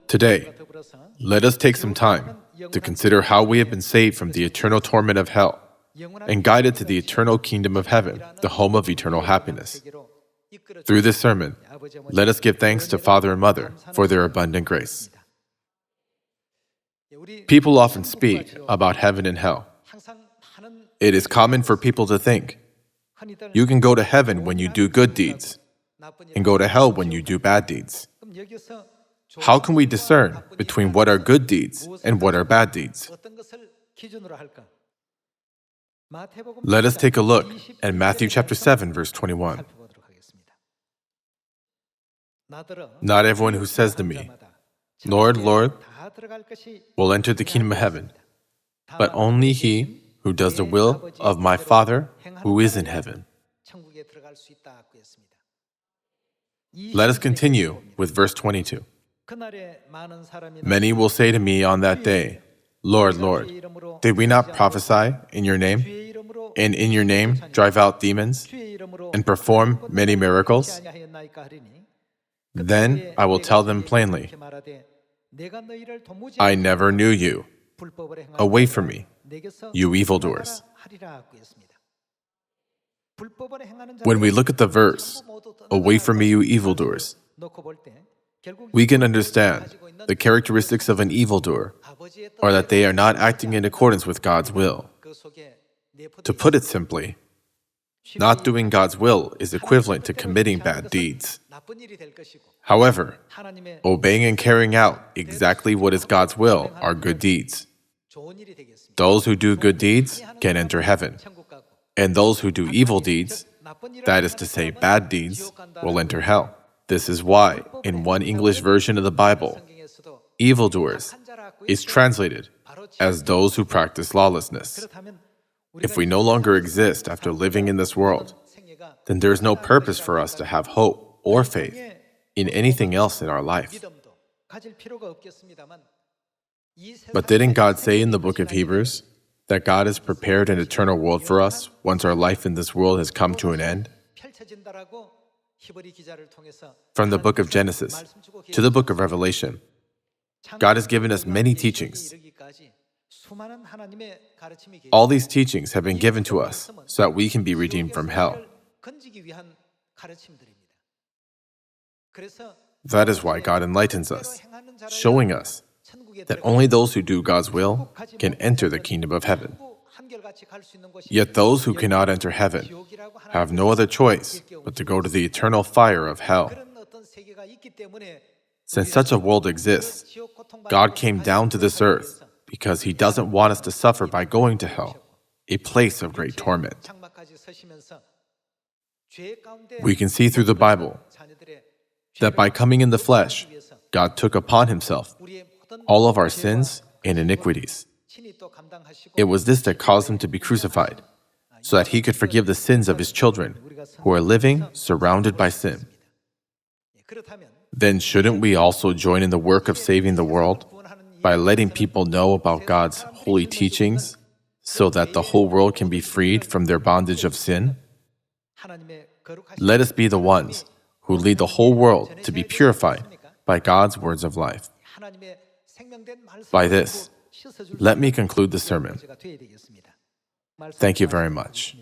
Today, let us take some time to consider how we have been saved from the eternal torment of hell and guided to the eternal kingdom of heaven, the home of eternal happiness. Through this sermon, let us give thanks to Father and Mother for their abundant grace. People often speak about heaven and hell. It is common for people to think, you can go to heaven when you do good deeds, and go to hell when you do bad deeds. How can we discern between what are good deeds and what are bad deeds? Let us take a look at Matthew chapter 7, verse 21. Not everyone who says to me, Lord, Lord, will enter the kingdom of heaven, but only he who does the will of my Father who is in heaven. Let us continue with verse 22. Many will say to me on that day, Lord, Lord, did we not prophesy in your name, and in your name drive out demons, and perform many miracles? Then I will tell them plainly, I never knew you. Away from me, you evildoers. When we look at the verse, away from me, you evildoers, we can understand the characteristics of an evildoer are that they are not acting in accordance with God's will. To put it simply, not doing God's will is equivalent to committing bad deeds. However, obeying and carrying out exactly what is God's will are good deeds. Those who do good deeds can enter heaven, and those who do evil deeds, that is to say bad deeds, will enter hell. This is why, in one English version of the Bible, evildoers is translated as those who practice lawlessness. If we no longer exist after living in this world, then there is no purpose for us to have hope or faith in anything else in our life. But didn't God say in the book of Hebrews that God has prepared an eternal world for us once our life in this world has come to an end? From the book of Genesis to the book of Revelation, God has given us many teachings. All these teachings have been given to us so that we can be redeemed from hell. That is why God enlightens us, showing us that only those who do God's will can enter the kingdom of heaven. Yet those who cannot enter heaven have no other choice but to go to the eternal fire of hell. Since such a world exists, God came down to this earth because He doesn't want us to suffer by going to hell, a place of great torment. We can see through the Bible that by coming in the flesh, God took upon Himself all of our sins and iniquities. It was this that caused Him to be crucified, so that He could forgive the sins of His children who are living surrounded by sin. Then shouldn't we also join in the work of saving the world by letting people know about God's holy teachings so that the whole world can be freed from their bondage of sin? Let us be the ones who lead the whole world to be purified by God's words of life. By this, let me conclude the sermon. Thank you very much.